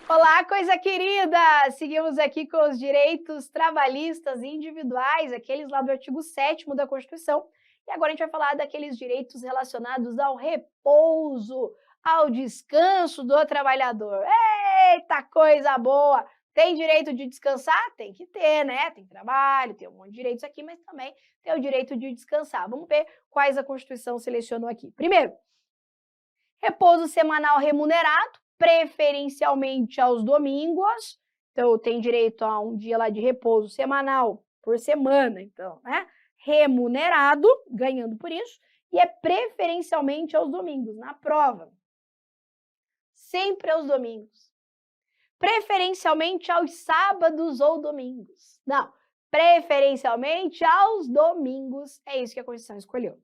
Olá, coisa querida! Seguimos aqui com os direitos trabalhistas individuais, aqueles lá do artigo 7º da Constituição. E agora a gente vai falar daqueles direitos relacionados ao repouso, ao descanso do trabalhador. Eita, coisa boa! Tem direito de descansar? Tem que ter, né? Tem trabalho, tem um monte de direitos aqui, mas também tem o direito de descansar. Vamos ver quais a Constituição selecionou aqui. Primeiro, repouso semanal remunerado, preferencialmente aos domingos. Então, tem direito a um dia lá de repouso semanal por semana, então, né? Remunerado, ganhando por isso, e é preferencialmente aos domingos, na prova. Sempre aos domingos. Preferencialmente aos sábados ou domingos. Não, preferencialmente aos domingos. É isso que a Constituição escolheu.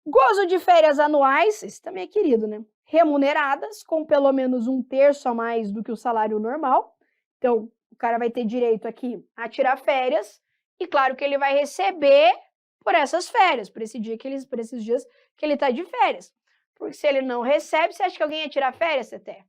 Gozo de férias anuais, esse também é querido, né? Remuneradas, com pelo menos 1/3 a mais do que o salário normal. Então, o cara vai ter direito aqui a tirar férias, e claro que ele vai receber por essas férias, por esses dias que ele está de férias. Porque se ele não recebe, você acha que alguém ia tirar férias, Teté?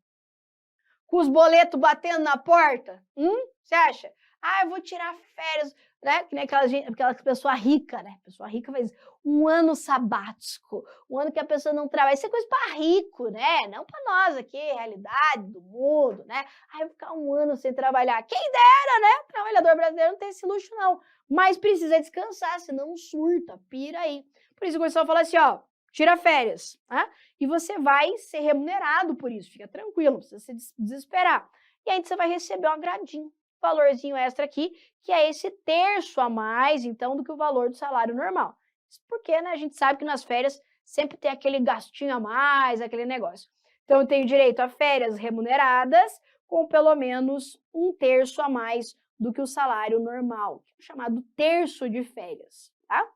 Com os boletos batendo na porta? Você acha? Ah, eu vou tirar férias, né? Que nem aquela pessoa rica, né? Pessoa rica faz um ano sabático, um ano que a pessoa não trabalha. Isso é coisa para rico, né? Não para nós aqui, realidade do mundo, né? Ah, eu vou ficar um ano sem trabalhar. Quem dera, né? O trabalhador brasileiro não tem esse luxo, não. Mas precisa descansar, senão surta, pira aí. Por isso que o pessoal fala assim, ó, tira férias, né? E você vai ser remunerado por isso, fica tranquilo, não precisa se desesperar. E aí você vai receber um agradinho, valorzinho extra aqui, que é esse 1/3 a mais, então, do que o valor do salário normal. Isso porque, né, a gente sabe que nas férias sempre tem aquele gastinho a mais, aquele negócio. Então, eu tenho direito a férias remuneradas com pelo menos 1/3 a mais do que o salário normal, que é o chamado terço de férias, tá?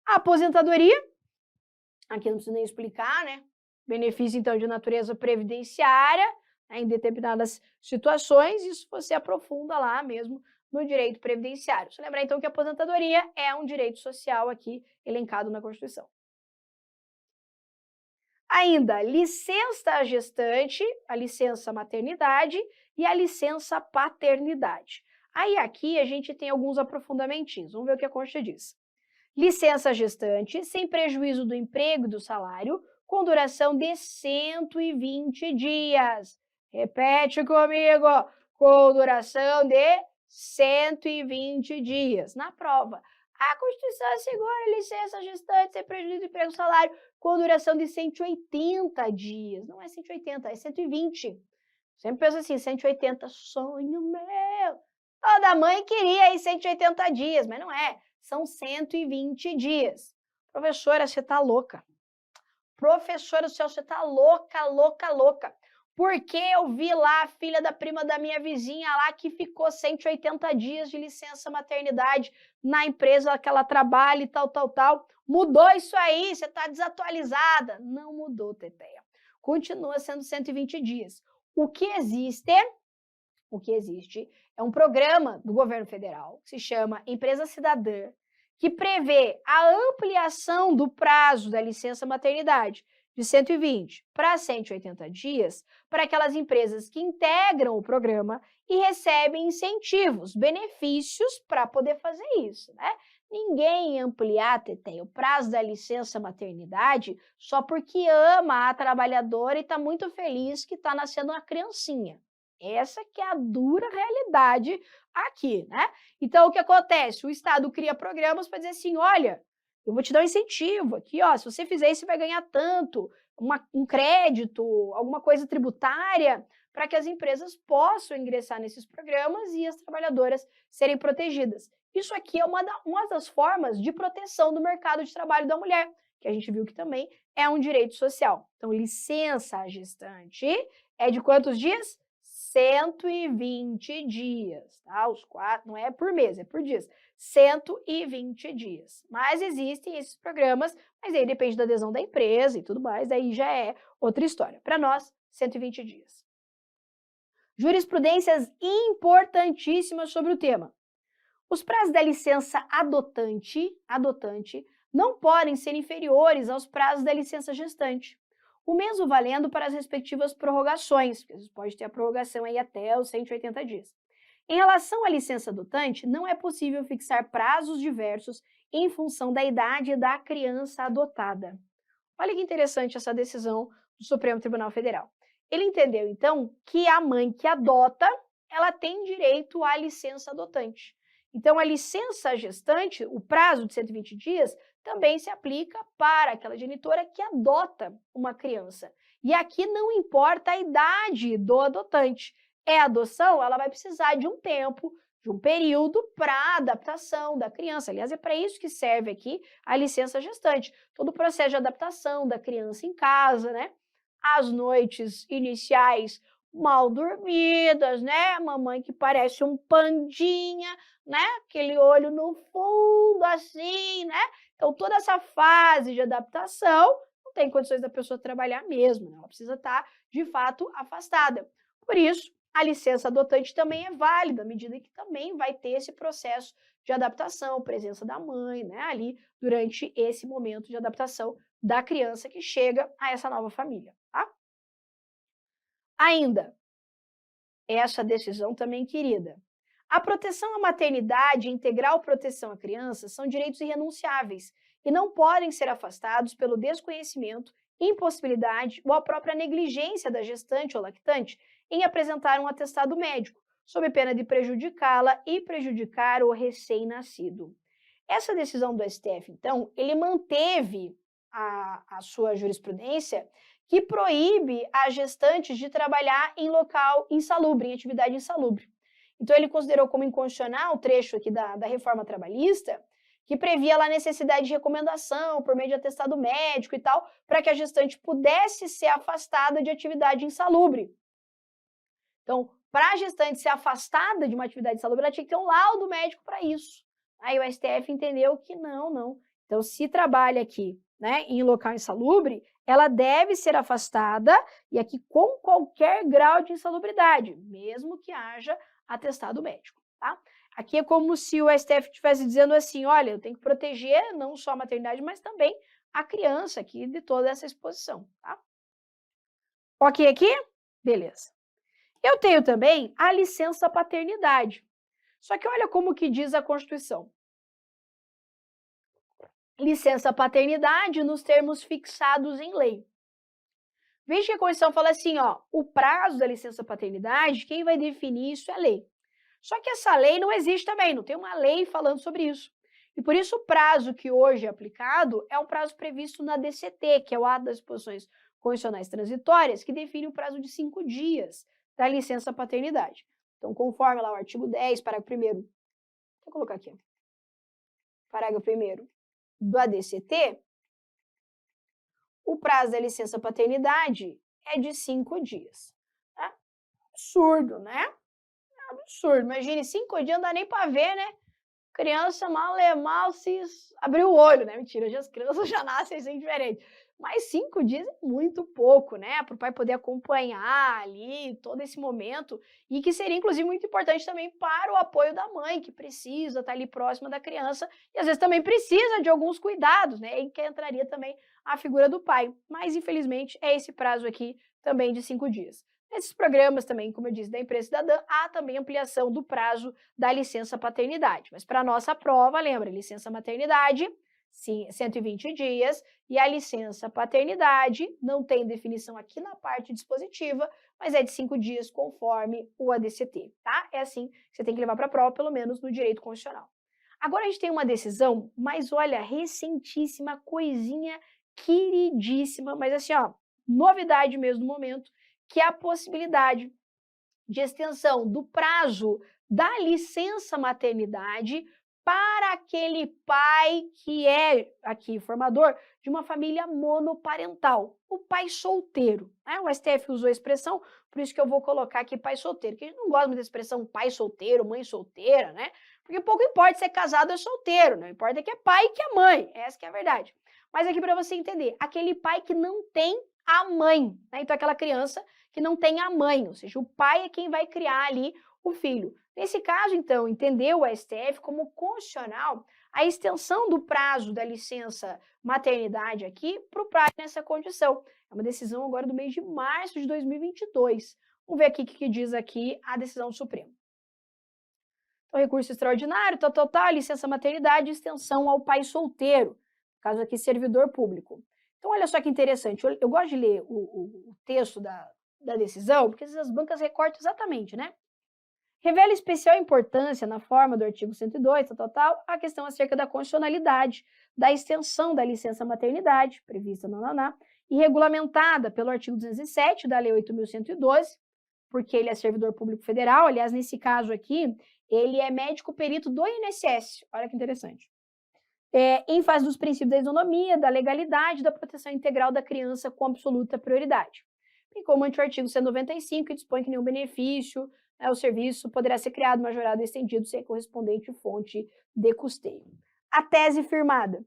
A aposentadoria, aqui não preciso nem explicar, né? Benefício, então, de natureza previdenciária, né, em determinadas situações, isso você aprofunda lá mesmo no direito previdenciário. Só lembrar, então, que a aposentadoria é um direito social aqui elencado na Constituição. Ainda, licença gestante, a licença maternidade e a licença paternidade. Aí aqui a gente tem alguns aprofundamentos. Vamos ver o que a Constituição diz. Licença gestante, sem prejuízo do emprego e do salário, com duração de 120 dias. Repete comigo, com duração de 120 dias. Na prova, a Constituição assegura licença gestante sem prejuízo do emprego e salário, com duração de 180 dias. Não é 180, é 120. Sempre penso assim, 180, sonho meu. Toda mãe queria aí 180 dias, mas não é. São 120 dias. Professora, você tá louca. Professora do céu, você tá louca, louca, louca. Porque eu vi lá a filha da prima da minha vizinha lá que ficou 180 dias de licença maternidade na empresa que ela trabalha e tal, tal, tal. Mudou isso aí, você tá desatualizada. Não mudou, Teteia. Continua sendo 120 dias. O que existe é um programa do governo federal que se chama Empresa Cidadã, que prevê a ampliação do prazo da licença maternidade de 120 para 180 dias para aquelas empresas que integram o programa e recebem incentivos, benefícios para poder fazer isso, né? Ninguém ampliar, Tetê, o prazo da licença maternidade só porque ama a trabalhadora e está muito feliz que está nascendo uma criancinha. Essa que é a dura realidade aqui, né? Então, o que acontece? O Estado cria programas para dizer assim, olha, eu vou te dar um incentivo aqui, ó, se você fizer isso, você vai ganhar tanto, um crédito, alguma coisa tributária, para que as empresas possam ingressar nesses programas e as trabalhadoras serem protegidas. Isso aqui é uma das formas de proteção do mercado de trabalho da mulher, que a gente viu que também é um direito social. Então, licença gestante é de quantos dias? 120 dias, tá? Os 4, não é por mês, é por dias. 120 dias. Mas existem esses programas, mas aí depende da adesão da empresa e tudo mais, aí já é outra história. Para nós, 120 dias. Jurisprudências importantíssimas sobre o tema. Os prazos da licença adotante não podem ser inferiores aos prazos da licença gestante. O mesmo valendo para as respectivas prorrogações, porque você pode ter a prorrogação aí até os 180 dias. Em relação à licença adotante, não é possível fixar prazos diversos em função da idade da criança adotada. Olha que interessante essa decisão do Supremo Tribunal Federal. Ele entendeu, então, que a mãe que adota, ela tem direito à licença adotante. Então, a licença gestante, o prazo de 120 dias, também se aplica para aquela genitora que adota uma criança. E aqui não importa a idade do adotante. É adoção, ela vai precisar de um tempo, de um período para adaptação da criança. Aliás, é para isso que serve aqui a licença gestante. Todo o processo de adaptação da criança em casa, né? As noites iniciais mal dormidas, né? Mamãe que parece um pandinha, né? Aquele olho no fundo, assim, né? Então, toda essa fase de adaptação não tem condições da pessoa trabalhar mesmo, né? Ela precisa estar, de fato, afastada. Por isso, a licença adotante também é válida, à medida que também vai ter esse processo de adaptação, presença da mãe, né? Ali, durante esse momento de adaptação da criança que chega a essa nova família, tá? Ainda, essa decisão também querida. A proteção à maternidade e integral proteção à criança são direitos irrenunciáveis e não podem ser afastados pelo desconhecimento, impossibilidade ou a própria negligência da gestante ou lactante em apresentar um atestado médico, sob pena de prejudicá-la e prejudicar o recém-nascido. Essa decisão do STF, então, ele manteve a sua jurisprudência que proíbe as gestantes de trabalhar em local insalubre, em atividade insalubre. Então, ele considerou como inconstitucional o trecho aqui da reforma trabalhista, que previa lá a necessidade de recomendação por meio de atestado médico e tal, para que a gestante pudesse ser afastada de atividade insalubre. Então, para a gestante ser afastada de uma atividade insalubre, ela tinha que ter um laudo médico para isso. Aí o STF entendeu que não. Então, se trabalha aqui, né, em local insalubre, ela deve ser afastada, e aqui com qualquer grau de insalubridade, mesmo que haja atestado médico, tá? Aqui é como se o STF estivesse dizendo assim, olha, eu tenho que proteger não só a maternidade, mas também a criança aqui de toda essa exposição, tá? Ok aqui? Beleza. Eu tenho também a licença paternidade. Só que olha como que diz a Constituição. Licença paternidade nos termos fixados em lei. Veja que a Constituição fala assim, ó, o prazo da licença paternidade, quem vai definir isso é a lei. Só que essa lei não existe também, não tem uma lei falando sobre isso. E por isso o prazo que hoje é aplicado é um prazo previsto na DCT, que é o Ato das Disposições Constitucionais Transitórias, que define o prazo de 5 dias da licença paternidade. Então, conforme lá o artigo 10, parágrafo 1º, vou colocar aqui, parágrafo 1º do ADCT, o prazo da licença paternidade é de 5 dias. Tá? Absurdo, né? Absurdo. Imagine, 5 dias não dá nem para ver, né? Criança mal se abriu o olho, né? Mentira, as crianças já nascem assim diferente. Mas 5 dias é muito pouco, né? Para o pai poder acompanhar ali todo esse momento e que seria, inclusive, muito importante também para o apoio da mãe, que precisa estar ali próxima da criança e às vezes também precisa de alguns cuidados, né? E que entraria também a figura do pai. Mas, infelizmente, é esse prazo aqui também de 5 dias. Nesses programas também, como eu disse, da empresa cidadã, há também ampliação do prazo da licença paternidade. Mas para a nossa prova, lembra, licença maternidade, sim, 120 dias, e a licença paternidade não tem definição aqui na parte dispositiva, mas é de 5 dias conforme o ADCT, tá? É assim que você tem que levar para a prova, pelo menos no direito constitucional. Agora a gente tem uma decisão, mas olha, recentíssima, coisinha queridíssima, mas assim, ó, novidade mesmo no momento, que é a possibilidade de extensão do prazo da licença maternidade para aquele pai que é, aqui, formador de uma família monoparental, o pai solteiro. Né? O STF usou a expressão, por isso que eu vou colocar aqui pai solteiro, que a gente não gosta muito da expressão pai solteiro, mãe solteira, né? Porque pouco importa se é casado ou solteiro, não importa que é pai e que é mãe, essa que é a verdade. Mas aqui para você entender, aquele pai que não tem a mãe, né? Então aquela criança que não tem a mãe, ou seja, o pai é quem vai criar ali o filho. Nesse caso, então, entendeu o STF como constitucional a extensão do prazo da licença maternidade aqui para o pai nessa condição. É uma decisão agora do mês de março de 2022. Vamos ver aqui o que diz aqui a decisão do Supremo. Então, recurso extraordinário, licença maternidade, extensão ao pai solteiro, no caso aqui, servidor público. Então, olha só que interessante, eu gosto de ler o texto da decisão, porque essas bancas recortam exatamente, né? Revela especial importância na forma do artigo 102, a questão acerca da constitucionalidade da extensão da licença maternidade, prevista no NANA, e regulamentada pelo artigo 207 da Lei 8.112, porque ele é servidor público federal, aliás, nesse caso aqui, ele é médico perito do INSS, olha que interessante. Em face dos princípios da isonomia, da legalidade e da proteção integral da criança com absoluta prioridade. Bem como ante o artigo 195, que dispõe que nenhum benefício, o serviço poderá ser criado, majorado ou estendido sem correspondente fonte de custeio. A tese firmada,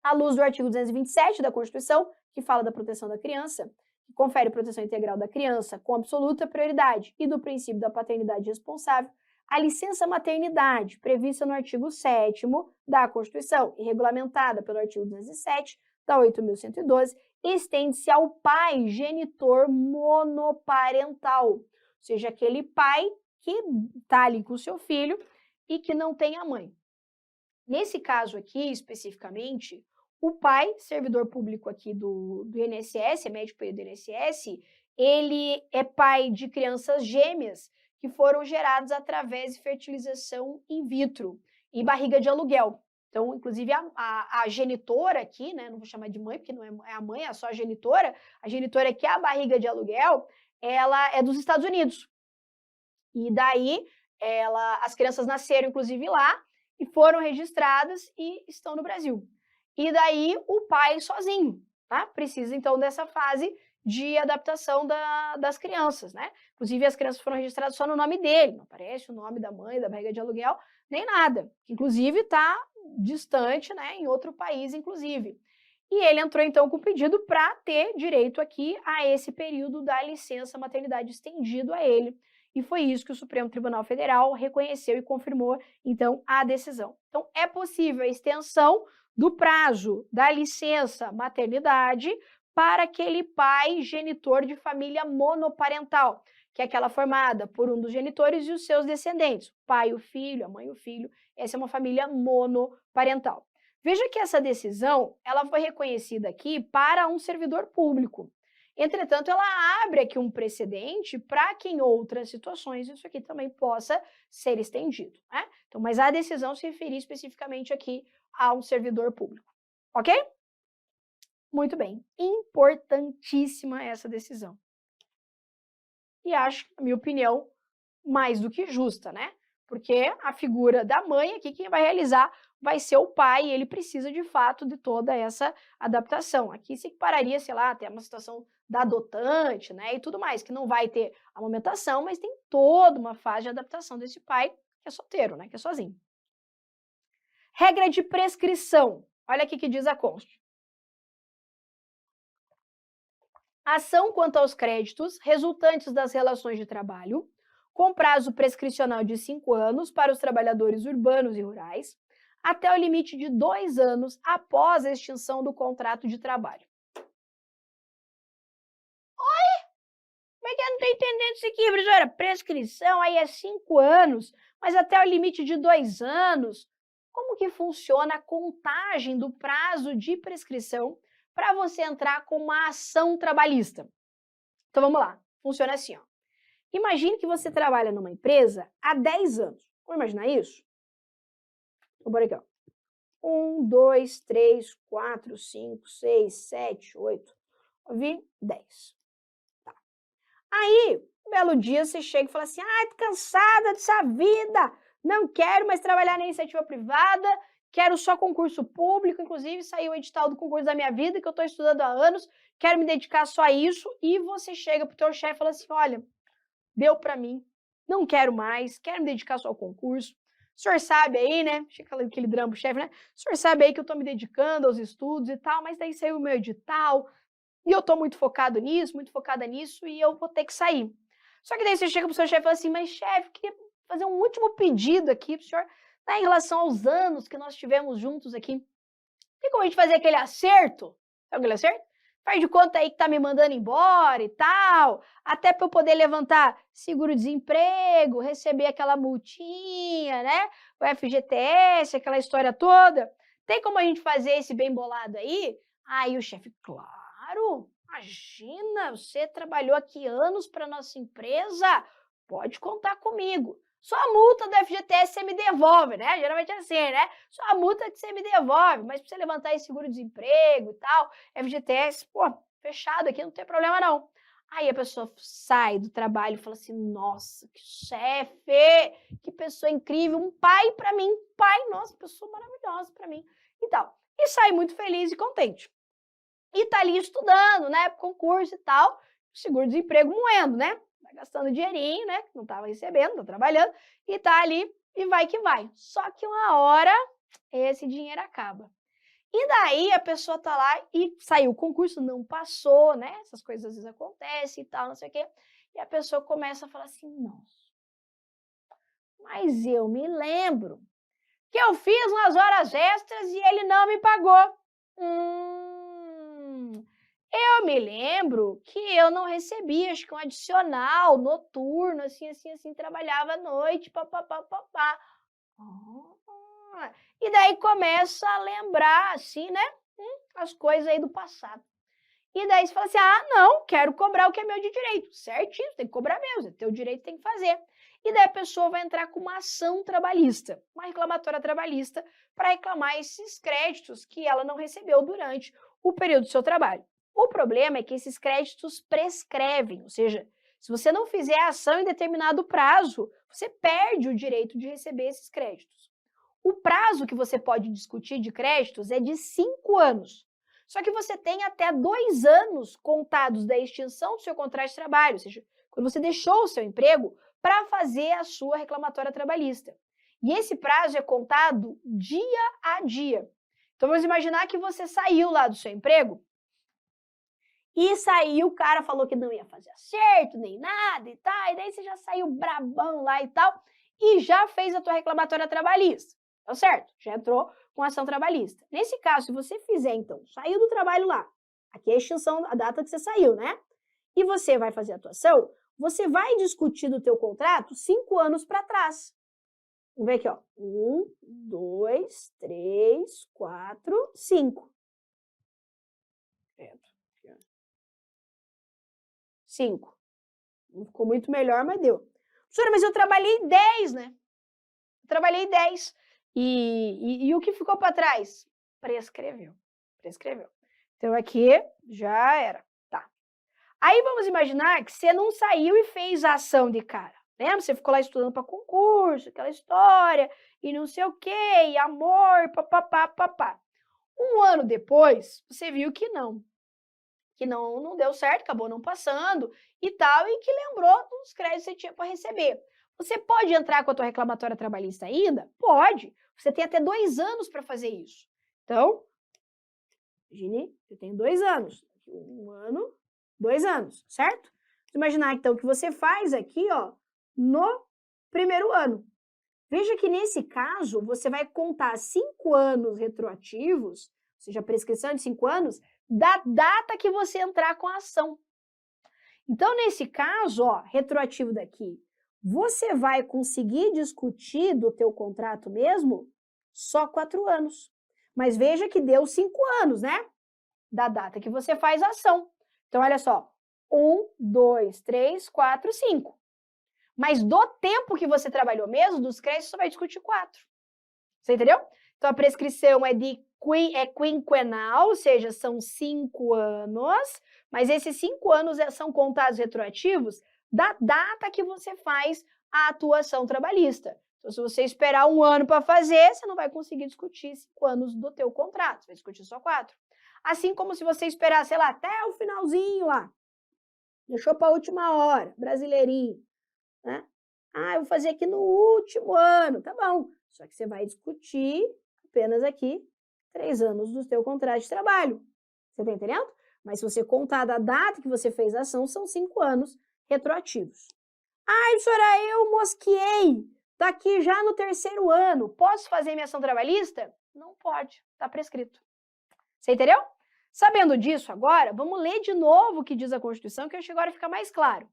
à luz do artigo 227 da Constituição, que fala da proteção da criança, que confere proteção integral da criança com absoluta prioridade, e do princípio da paternidade responsável, a licença maternidade, prevista no artigo 7º da Constituição e regulamentada pelo artigo 207 da 8.112, estende-se ao pai genitor monoparental, ou seja, aquele pai que está ali com o seu filho e que não tem a mãe. Nesse caso aqui, especificamente, o pai, servidor público aqui do INSS, é médico do INSS, ele é pai de crianças gêmeas que foram geradas através de fertilização in vitro e barriga de aluguel. Então, inclusive, a genitora aqui, né, não vou chamar de mãe, porque não é a mãe, é só a genitora aqui, a barriga de aluguel, ela é dos Estados Unidos. E daí, as crianças nasceram, inclusive, lá, e foram registradas e estão no Brasil. E daí, o pai sozinho, tá? Precisa, então, dessa fase de adaptação das crianças, né? Inclusive, as crianças foram registradas só no nome dele, não aparece o nome da mãe, da barriga de aluguel, nem nada. Inclusive, está distante, né, em outro país, inclusive. E ele entrou, então, com pedido para ter direito aqui a esse período da licença maternidade estendido a ele. E foi isso que o Supremo Tribunal Federal reconheceu e confirmou, então, a decisão. Então, é possível a extensão do prazo da licença maternidade para aquele pai genitor de família monoparental, que é aquela formada por um dos genitores e os seus descendentes, o pai, o filho, a mãe e o filho. Essa é uma família monoparental. Veja que essa decisão, ela foi reconhecida aqui para um servidor público. Entretanto, ela abre aqui um precedente para que em outras situações isso aqui também possa ser estendido, né? Então, mas a decisão se referir especificamente aqui a um servidor público, ok? Muito bem, importantíssima essa decisão. E acho, na minha opinião, mais do que justa, né? Porque a figura da mãe aqui, quem vai realizar vai ser o pai, e ele precisa, de fato, de toda essa adaptação. Aqui se equipararia, sei lá, até uma situação da adotante, né, e tudo mais, que não vai ter amamentação, mas tem toda uma fase de adaptação desse pai, que é solteiro, né, que é sozinho. Regra de prescrição. Olha aqui que diz a Constituição. Ação quanto aos créditos resultantes das relações de trabalho, com prazo prescricional de 5 anos para os trabalhadores urbanos e rurais, até o limite de 2 anos após a extinção do contrato de trabalho. Oi? Como é que eu não estou entendendo isso aqui, professora? Prescrição aí é 5 anos, mas até o limite de 2 anos. Como que funciona a contagem do prazo de prescrição para você entrar com uma ação trabalhista? Então vamos lá, funciona assim, ó. Imagine que você trabalha numa empresa há 10 anos. Vamos imaginar isso? Vamos aqui, ó. 1, 2, 3, 4, 5, 6, 7, 8, 9, 10. Tá. Aí, um belo dia, você chega e fala assim, tô cansada dessa vida, não quero mais trabalhar na iniciativa privada, quero só concurso público, inclusive saiu o edital do concurso da minha vida, que eu estou estudando há anos, quero me dedicar só a isso, e você chega para o teu chefe e fala assim, olha, deu para mim, não quero mais, quero me dedicar só ao concurso. O senhor sabe aí, né? Chega aquele drama pro chefe, né? O senhor sabe aí que eu tô me dedicando aos estudos e tal, mas daí saiu o meu edital e eu tô muito focado nisso, muito focada nisso e eu vou ter que sair. Só que daí você chega pro seu chefe e fala assim, mas chefe, queria fazer um último pedido aqui pro senhor Em relação aos anos que nós tivemos juntos aqui, tem como a gente fazer aquele acerto? Sabe aquele acerto? Faz de conta aí que tá me mandando embora e tal, até para eu poder levantar seguro-desemprego, receber aquela multinha, né? O FGTS, aquela história toda. Tem como a gente fazer esse bem bolado aí? Aí o chefe, claro, imagina, você trabalhou aqui anos para nossa empresa, pode contar comigo. Só a multa do FGTS você me devolve, né? Geralmente é assim, né? Só a multa que você me devolve, mas para você levantar esse seguro-desemprego e tal, FGTS, pô, fechado aqui, não tem problema não. Aí a pessoa sai do trabalho e fala assim, nossa, que chefe, que pessoa incrível, um pai para mim, pai, nossa, pessoa maravilhosa para mim. E sai muito feliz e contente. E tá ali estudando, né, concurso e tal, seguro-desemprego moendo, né? Vai gastando dinheirinho, né, que não estava recebendo, tá trabalhando, e tá ali e vai que vai. Só que uma hora esse dinheiro acaba. E daí a pessoa tá lá e saiu o concurso, não passou, né? Essas coisas às vezes acontecem e tal, não sei o quê. E a pessoa começa a falar assim, nossa, mas eu me lembro que eu fiz umas horas extras e ele não me pagou. Eu me lembro que eu não recebi, acho que um adicional noturno, assim, trabalhava à noite, papapá. E daí começa a lembrar, assim, né, as coisas aí do passado. E daí você fala assim, não, quero cobrar o que é meu de direito. Certinho, tem que cobrar mesmo, é teu direito, tem que fazer. E daí a pessoa vai entrar com uma ação trabalhista, uma reclamatória trabalhista, para reclamar esses créditos que ela não recebeu durante o período do seu trabalho. O problema é que esses créditos prescrevem, ou seja, se você não fizer a ação em determinado prazo, você perde o direito de receber esses créditos. O prazo que você pode discutir de créditos é de 5 anos. Só que você tem até 2 anos contados da extinção do seu contrato de trabalho, ou seja, quando você deixou o seu emprego, para fazer a sua reclamatória trabalhista. E esse prazo é contado dia a dia. Então, vamos imaginar que você saiu lá do seu emprego e saiu, o cara falou que não ia fazer acerto, nem nada e tal, e daí você já saiu brabão lá e tal, e já fez a tua reclamatória trabalhista. Tá certo? Já entrou com ação trabalhista. Nesse caso, se você fizer, então, saiu do trabalho lá, aqui é a extinção, a data que você saiu, né? E você vai fazer a tua ação, você vai discutir do teu contrato 5 anos para trás. Vamos ver aqui, ó. 1, 2, 3, 4, 5. 5. Não ficou muito melhor, mas deu. Professora, mas eu trabalhei 10, né? Eu trabalhei 10. E o que ficou para trás? Prescreveu. Então, aqui já era. Tá. Aí, vamos imaginar que você não saiu e fez a ação de cara. Lembra? Você ficou lá estudando para concurso, aquela história, e não sei o quê, e amor, papapá. Um ano depois, você viu que não deu certo, acabou não passando e tal, e que lembrou dos créditos que você tinha para receber. Você pode entrar com a tua reclamatória trabalhista ainda? Pode. Você tem até 2 anos para fazer isso. Então, imagine, eu tenho 2 anos. 1 ano, 2 anos, certo? Vamos imaginar, então, que você faz aqui, ó, no primeiro ano. Veja que, nesse caso, você vai contar 5 anos retroativos, ou seja, a prescrição de 5 anos, da data que você entrar com a ação. Então, nesse caso, ó, retroativo daqui, você vai conseguir discutir do teu contrato mesmo só 4 anos. Mas veja que deu 5 anos, né? Da data que você faz a ação. Então, olha só, 1, 2, 3, 4, 5. Mas do tempo que você trabalhou mesmo, dos créditos, você vai discutir 4. Você entendeu? Então, a prescrição é quinquenal, ou seja, são 5 anos, mas esses 5 anos são contados retroativos da data que você faz a atuação trabalhista. Então, se você esperar 1 ano para fazer, você não vai conseguir discutir 5 anos do teu contrato, você vai discutir só 4. Assim como se você esperar, sei lá, até o finalzinho lá, deixou para a última hora, brasileirinho, né? Eu vou fazer aqui no último ano, tá bom. Só que você vai discutir apenas aqui 3 anos do teu contrato de trabalho. Você tá entendendo? Mas se você contar da data que você fez a ação, são 5 anos retroativos. Professora, eu mosqueei. daqui já no 3º ano, posso fazer minha ação trabalhista? Não pode, está prescrito. Você entendeu? Sabendo disso agora, vamos ler de novo o que diz a Constituição, que acho que agora fica mais claro.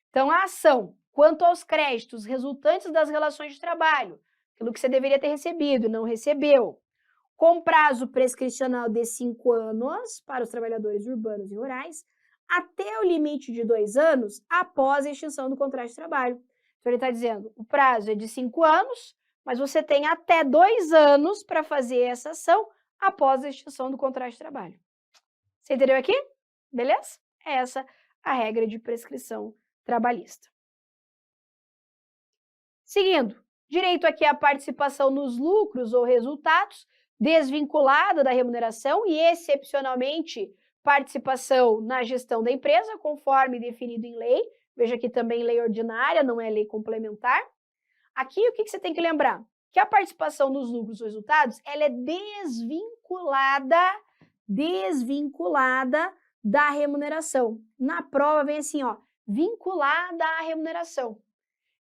Então, a ação quanto aos créditos resultantes das relações de trabalho, aquilo que você deveria ter recebido e não recebeu, com prazo prescricional de 5 anos para os trabalhadores urbanos e rurais, até o limite de 2 anos após a extinção do contrato de trabalho. Então, ele está dizendo, o prazo é de 5 anos, mas você tem até 2 anos para fazer essa ação após a extinção do contrato de trabalho. Você entendeu aqui? Beleza? É essa a regra de prescrição trabalhista. Seguindo, direito aqui à participação nos lucros ou resultados, desvinculada da remuneração e, excepcionalmente, participação na gestão da empresa, conforme definido em lei. Veja aqui também lei ordinária, não é lei complementar. Aqui, o que você tem que lembrar? Que a participação nos lucros ou resultados, ela é desvinculada da remuneração. Na prova vem assim, ó, vinculada à remuneração.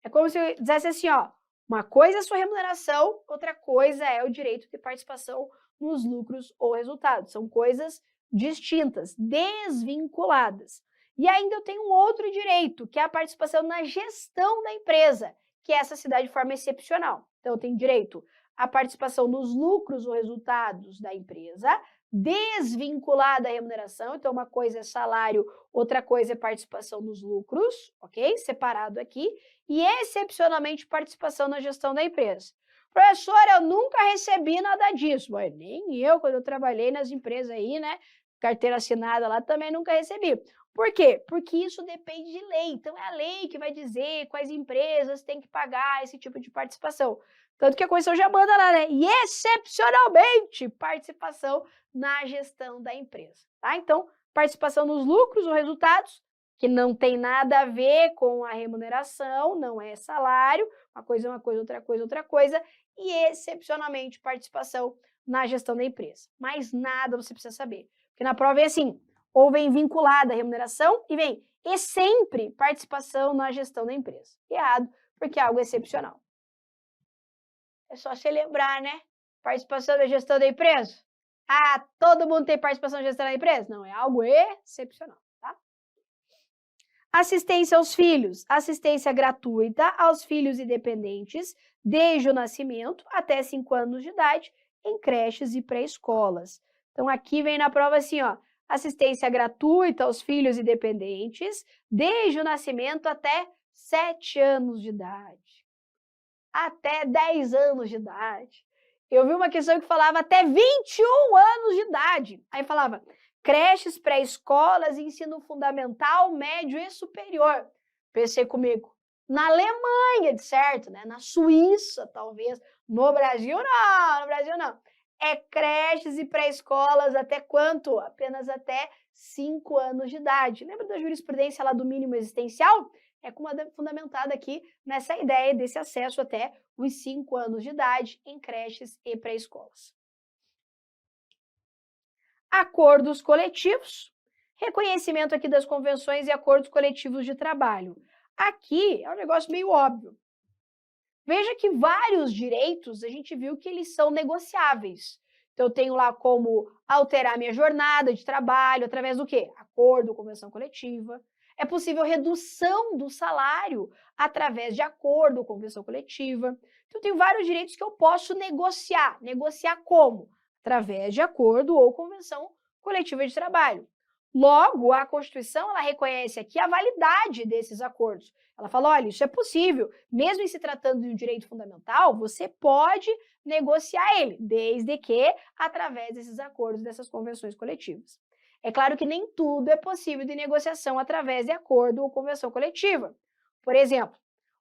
É como se eu dissesse assim, ó, uma coisa é a sua remuneração, outra coisa é o direito de participação nos lucros ou resultados. São coisas distintas, desvinculadas. E ainda eu tenho um outro direito, que é a participação na gestão da empresa, que essa se dá de forma excepcional. Então, eu tenho direito à participação nos lucros ou resultados da empresa, desvinculada da remuneração. Então, uma coisa é salário, outra coisa é participação nos lucros, ok? Separado aqui. E, excepcionalmente, participação na gestão da empresa. Professora, eu nunca recebi nada disso. Mas nem eu, quando eu trabalhei nas empresas aí, né? Carteira assinada lá, também nunca recebi. Por quê? Porque isso depende de lei. Então, é a lei que vai dizer quais empresas têm que pagar esse tipo de participação. Tanto que a Constituição já manda lá, né? E, excepcionalmente, participação na gestão da empresa, tá? Então, participação nos lucros ou resultados, que não tem nada a ver com a remuneração, não é salário, uma coisa é uma coisa, outra coisa, e, excepcionalmente, participação na gestão da empresa. Mais nada você precisa saber. Porque na prova é assim, ou vem vinculada à remuneração e vem e sempre participação na gestão da empresa. Errado, porque é algo excepcional. É só você lembrar, né? Participação na gestão da empresa. Ah, todo mundo tem participação na gestão da empresa? Não, é algo excepcional, tá? Assistência aos filhos. Assistência gratuita aos filhos e dependentes desde o nascimento até 5 anos de idade em creches e pré-escolas. Então, aqui vem na prova assim, ó, assistência gratuita aos filhos e dependentes desde o nascimento até 7 anos de idade. Até 10 anos de idade. Eu vi uma questão que falava até 21 anos de idade. Aí falava creches, pré-escolas, ensino fundamental, médio e superior. Pensei comigo, na Alemanha, de certo, né? Na Suíça, talvez. No Brasil, não. No Brasil, não. É creches e pré-escolas até quanto? Apenas até 5 anos de idade. Lembra da jurisprudência lá do mínimo existencial? É fundamentada aqui nessa ideia desse acesso até os 5 anos de idade em creches e pré-escolas. Acordos coletivos, reconhecimento aqui das convenções e acordos coletivos de trabalho. Aqui é um negócio meio óbvio. Veja que vários direitos a gente viu que eles são negociáveis. Então, eu tenho lá como alterar minha jornada de trabalho através do quê? Acordo ou convenção coletiva. É possível redução do salário através de acordo ou convenção coletiva. Então, eu tenho vários direitos que eu posso negociar. Negociar como? Através de acordo ou convenção coletiva de trabalho. Logo, a Constituição ela reconhece aqui a validade desses acordos. Ela fala, olha, isso é possível. Mesmo em se tratando de um direito fundamental, você pode negociar ele, desde que através desses acordos, dessas convenções coletivas. É claro que nem tudo é possível de negociação através de acordo ou convenção coletiva. Por exemplo,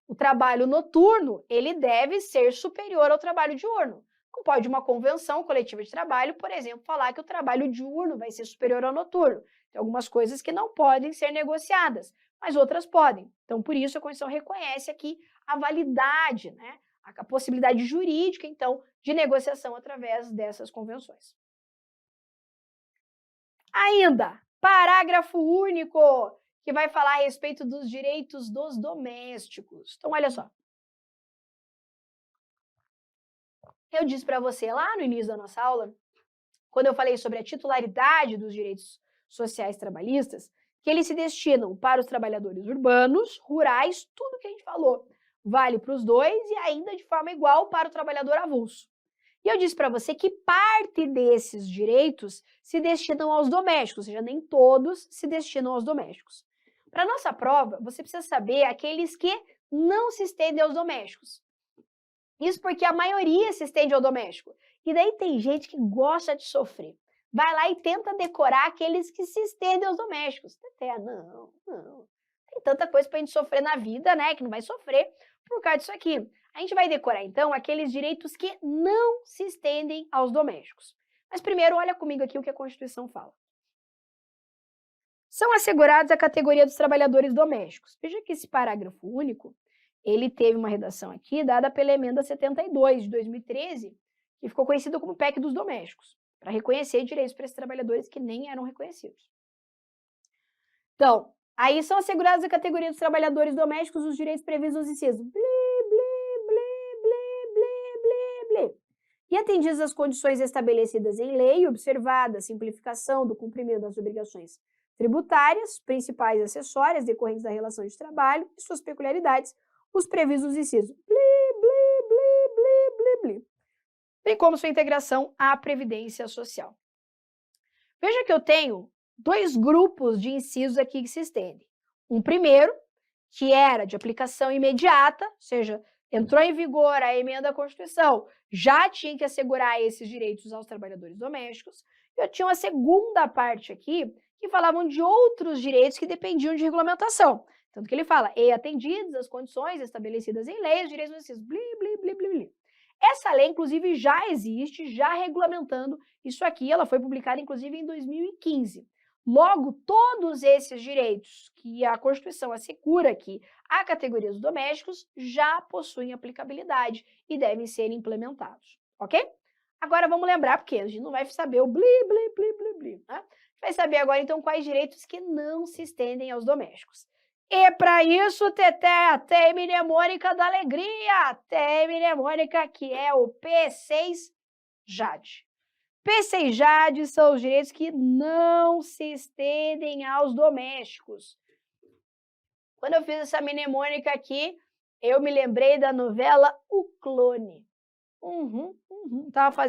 o trabalho noturno, ele deve ser superior ao trabalho diurno. Não pode uma convenção coletiva de trabalho, por exemplo, falar que o trabalho diurno vai ser superior ao noturno. Tem algumas coisas que não podem ser negociadas, mas outras podem. Então, por isso, a Constituição reconhece aqui a validade, né? A possibilidade jurídica, então, de negociação através dessas convenções. Ainda, parágrafo único, que vai falar a respeito dos direitos dos domésticos. Então, olha só. Eu disse para você lá no início da nossa aula, quando eu falei sobre a titularidade dos direitos sociais trabalhistas, que eles se destinam para os trabalhadores urbanos, rurais, tudo que a gente falou. Vale para os dois e ainda de forma igual para o trabalhador avulso. E eu disse para você que parte desses direitos se destinam aos domésticos, ou seja, nem todos se destinam aos domésticos. Para nossa prova, você precisa saber aqueles que não se estendem aos domésticos. Isso porque a maioria se estende ao doméstico. E daí tem gente que gosta de sofrer. Vai lá e tenta decorar aqueles que se estendem aos domésticos. Até, não. Tem tanta coisa para a gente sofrer na vida, né? Que não vai sofrer por causa disso aqui. A gente vai decorar, então, aqueles direitos que não se estendem aos domésticos. Mas primeiro, olha comigo aqui o que a Constituição fala. São assegurados a categoria dos trabalhadores domésticos. Veja que esse parágrafo único, ele teve uma redação aqui dada pela emenda 72 de 2013, que ficou conhecida como PEC dos domésticos, para reconhecer direitos para esses trabalhadores que nem eram reconhecidos. Então, aí são assegurados a categoria dos trabalhadores domésticos os direitos previstos nos incisos e atendidas as condições estabelecidas em lei, observada a simplificação do cumprimento das obrigações tributárias, principais e acessórias decorrentes da relação de trabalho e suas peculiaridades, os previstos nos incisos bem como sua integração à Previdência Social. Veja que eu tenho dois grupos de incisos aqui que se estendem. Um primeiro, que era de aplicação imediata, ou seja, entrou em vigor a emenda à Constituição, já tinha que assegurar esses direitos aos trabalhadores domésticos. Eu tinha uma segunda parte aqui, que falavam de outros direitos que dependiam de regulamentação. Tanto que ele fala, e atendidas as condições estabelecidas em lei, os direitos nos incisos, Essa lei, inclusive, já existe, já regulamentando isso aqui, ela foi publicada, inclusive, em 2015. Logo, todos esses direitos que a Constituição assegura aqui à categoria dos domésticos já possuem aplicabilidade e devem ser implementados, ok? Agora vamos lembrar, porque a gente não vai saber o né? A gente vai saber agora, então, quais direitos que não se estendem aos domésticos. E para isso, Teté, tem mnemônica da alegria, tem mnemônica que é o P6JAD. P6JAD são os direitos que não se estendem aos domésticos. Quando eu fiz essa mnemônica aqui, eu me lembrei da novela O Clone. Tava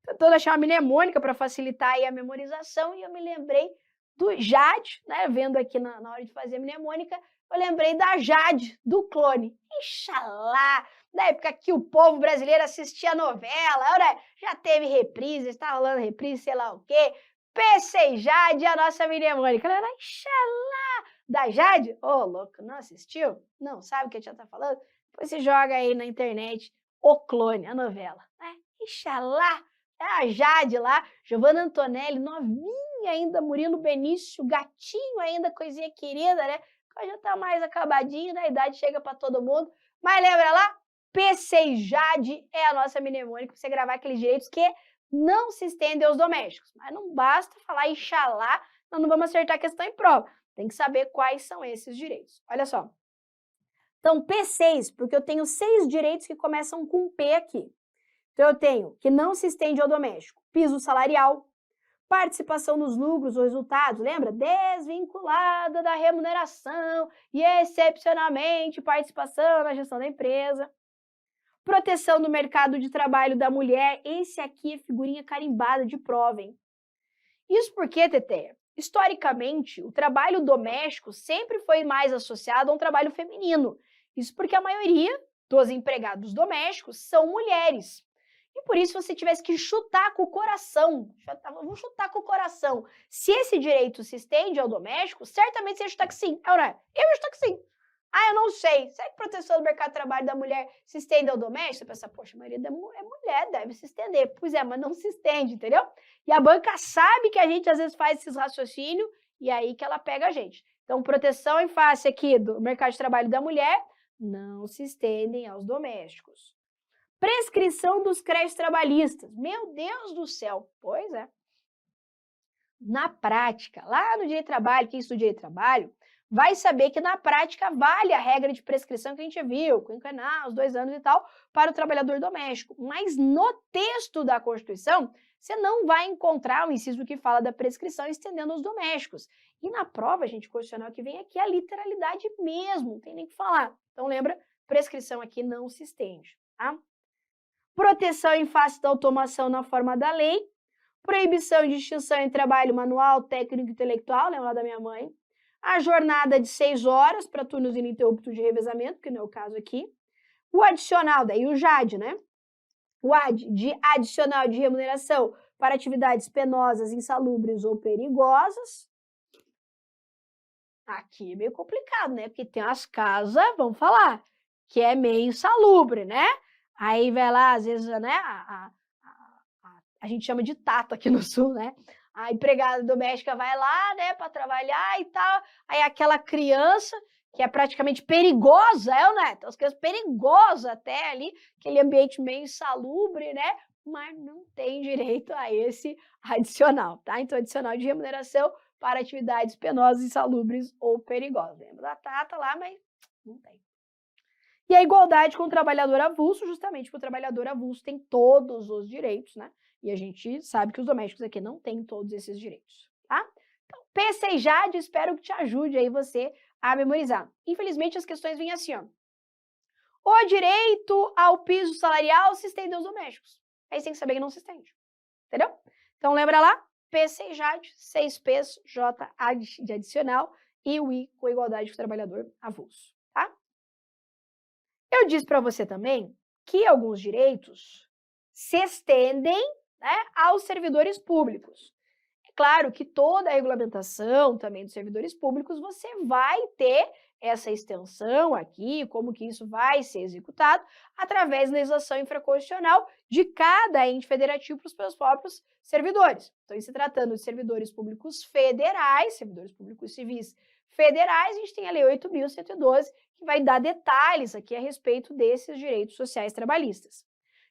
tentando achar uma mnemônica para facilitar aí a memorização e eu me lembrei do Jade, né? Vendo aqui na hora de fazer a mnemônica, eu lembrei da Jade, do Clone. Ixalá! Na época que o povo brasileiro assistia a novela, né? Já teve reprise, está rolando reprise, sei lá o quê. P6 Jade, a nossa mnemônica. Ela era Ixalá! Da Jade? Ô, louco, não assistiu? Não sabe o que a tia tá falando? Depois você joga aí na internet O Clone, a novela. Né? Ixalá! É a Jade lá, Giovanna Antonelli, novinha ainda, Murilo Benício, gatinho ainda, coisinha querida, né? Já tá mais acabadinho, né? A idade chega para todo mundo. Mas lembra lá? P6 Jade é a nossa mnemônica para você gravar aqueles direitos que não se estendem aos domésticos. Mas não basta falar Ixalá, nós não vamos acertar a questão em prova. Tem que saber quais são esses direitos. Olha só. Então, P6, porque eu tenho 6 direitos que começam com P aqui. Então, eu tenho que não se estende ao doméstico, piso salarial, participação nos lucros ou resultados, lembra? Desvinculada da remuneração e excepcionalmente participação na gestão da empresa. Proteção do mercado de trabalho da mulher, esse aqui é figurinha carimbada de prova, hein? Isso porque, Teté, historicamente, o trabalho doméstico sempre foi mais associado a um trabalho feminino. Isso porque a maioria dos empregados domésticos são mulheres. E por isso, se você tivesse que chutar com o coração, vamos chutar com o coração, se esse direito se estende ao doméstico, certamente você ia chutar que sim. Eu ia chutar que sim. Ah, eu não sei. Será que proteção do mercado de trabalho da mulher se estende ao doméstico? Você pensa, poxa, a maioria é mulher, deve se estender. Pois é, mas não se estende, entendeu? E a banca sabe que a gente às vezes faz esses raciocínios e aí que ela pega a gente. Então, proteção em face aqui do mercado de trabalho da mulher não se estendem aos domésticos. Prescrição dos créditos trabalhistas. Meu Deus do céu. Pois é. Na prática, lá no direito do trabalho, quem estuda direito do trabalho, vai saber que na prática vale a regra de prescrição que a gente viu, quinquenal, os 2 anos e tal, para o trabalhador doméstico. Mas no texto da Constituição, você não vai encontrar o inciso que fala da prescrição estendendo aos domésticos. E na prova, gente, constitucional que vem aqui, a literalidade mesmo, não tem nem o que falar. Então lembra, prescrição aqui não se estende, tá? Proteção em face da automação na forma da lei, proibição de distinção em trabalho manual, técnico e intelectual, lembra lá da minha mãe, a jornada de 6 horas para turnos ininterruptos de revezamento, que não é o caso aqui, o adicional, daí o JAD, né? O AD, de adicional de remuneração para atividades penosas, insalubres ou perigosas. Aqui é meio complicado, né? Porque tem as casas, vamos falar, que é meio insalubre, né? Aí vai lá, às vezes, né? A gente chama de tata aqui no sul, né? A empregada doméstica vai lá, né, para trabalhar e tal. Aí aquela criança que é praticamente perigosa, né? Então, as crianças perigosas até ali, aquele ambiente meio insalubre, né? Mas não tem direito a esse adicional, tá? Então, adicional de remuneração para atividades penosas, insalubres ou perigosas. Lembra da tata lá, mas não tem. E a igualdade com o trabalhador avulso, justamente porque o trabalhador avulso tem todos os direitos, né? E a gente sabe que os domésticos aqui não têm todos esses direitos, tá? Então, PC e JAD, espero que te ajude aí você a memorizar. Infelizmente, as questões vêm assim, ó. O direito ao piso salarial se estende aos domésticos. Aí você tem que saber que não se estende, entendeu? Então, lembra lá? PC e JAD, 6 P's, J de adicional e o I com igualdade com o trabalhador avulso, tá? Eu disse para você também que alguns direitos se estendem, né, aos servidores públicos. É claro que toda a regulamentação também dos servidores públicos, você vai ter essa extensão aqui, como que isso vai ser executado, através da legislação infraconstitucional de cada ente federativo para os seus próprios servidores. Então, em se tratando de servidores públicos federais, servidores públicos civis federais, a gente tem a Lei 8.112, que vai dar detalhes aqui a respeito desses direitos sociais trabalhistas.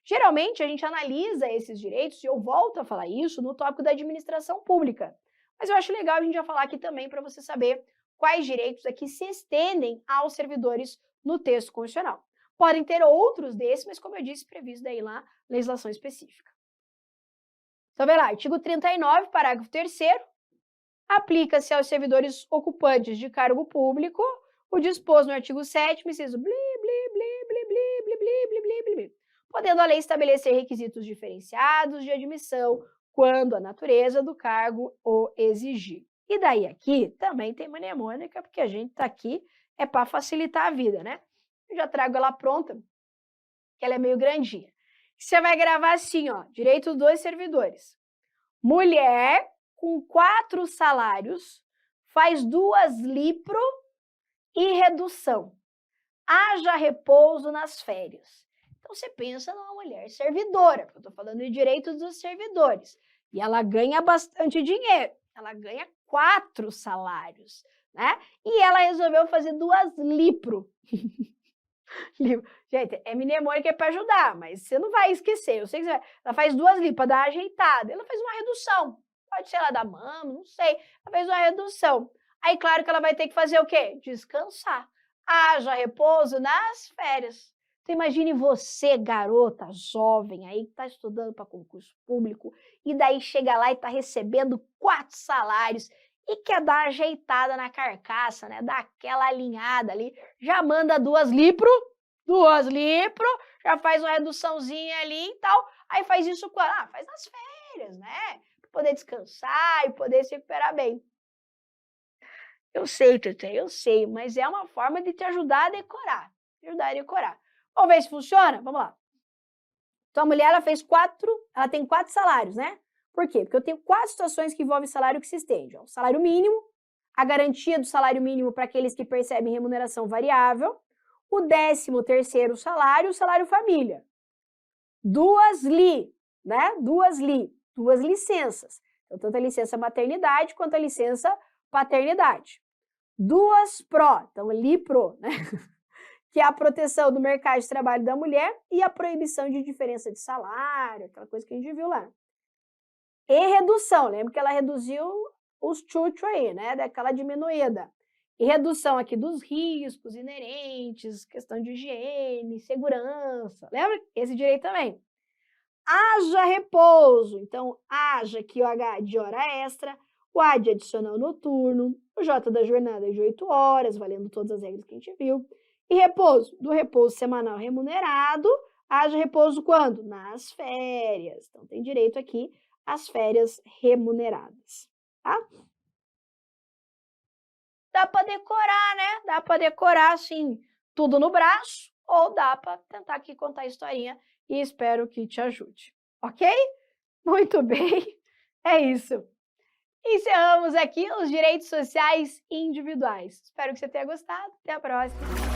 Geralmente, a gente analisa esses direitos, e eu volto a falar isso, no tópico da administração pública. Mas eu acho legal a gente já falar aqui também para você saber quais direitos aqui se estendem aos servidores no texto constitucional. Podem ter outros desses, mas como eu disse, previsto daí lá, legislação específica. Então, vê lá, artigo 39, parágrafo 3º, aplica-se aos servidores ocupantes de cargo público o disposto no artigo 7º, inciso bli, bli, bli, bli, bli, bli, bli, bli, bli, bli, bli, podendo a lei estabelecer requisitos diferenciados de admissão quando a natureza do cargo o exigir. E daí aqui também tem mnemônica, porque a gente tá aqui é para facilitar a vida, né? Eu já trago ela pronta, que ela é meio grandinha. Você vai gravar assim, ó, direitos dos servidores. Mulher com 4 salários faz 2 lipro e redução. Haja repouso nas férias. Então, você pensa numa mulher servidora, porque eu estou falando de direitos dos servidores. E ela ganha bastante dinheiro. Ela ganha 4 salários, né? E ela resolveu fazer 2 lipro. Gente, é mnemônica para ajudar, mas você não vai esquecer. Eu sei que ela faz 2 lipro para dar uma ajeitada. Ela fez uma redução. Pode ser ela da mama, não sei. Ela fez uma redução. Aí, claro que ela vai ter que fazer o quê? Descansar. Haja repouso nas férias. Então, imagine você, garota, jovem, aí que está estudando para concurso público, e daí chega lá e está recebendo 4 salários e quer dar uma ajeitada na carcaça, né? Dar aquela alinhada ali, já manda 2 lipro, já faz uma reduçãozinha ali e tal. Aí faz isso quando? Ah, faz nas férias, né? Para poder descansar e poder se recuperar bem. Eu sei, Tete, eu sei, mas é uma forma de te ajudar a decorar. Vamos ver se funciona? Vamos lá. Então, a mulher, ela tem 4 salários, né? Por quê? Porque eu tenho 4 situações que envolvem salário que se estende. O salário mínimo, a garantia do salário mínimo para aqueles que percebem remuneração variável, o 13º salário, o salário família. 2 né? 2 licenças. Então, tanto a licença maternidade quanto a licença paternidade. 2 PRO, então LIPRO, né? Que é a proteção do mercado de trabalho da mulher e a proibição de diferença de salário, aquela coisa que a gente viu lá. E redução, lembra que ela reduziu os tchutchu aí, né, daquela diminuída. E redução aqui dos riscos inerentes, questão de higiene, segurança, lembra? Esse direito também. Haja repouso, então haja aqui o H de hora extra, o A de adicional noturno, o J da jornada de 8 horas, valendo todas as regras que a gente viu. E repouso, do repouso semanal remunerado, haja repouso quando? Nas férias. Então tem direito aqui às férias remuneradas, tá? Dá para decorar, né? Dá para decorar assim tudo no braço ou dá para tentar aqui contar a historinha e espero que te ajude, ok? Muito bem, é isso. Encerramos aqui os direitos sociais individuais. Espero que você tenha gostado. Até a próxima.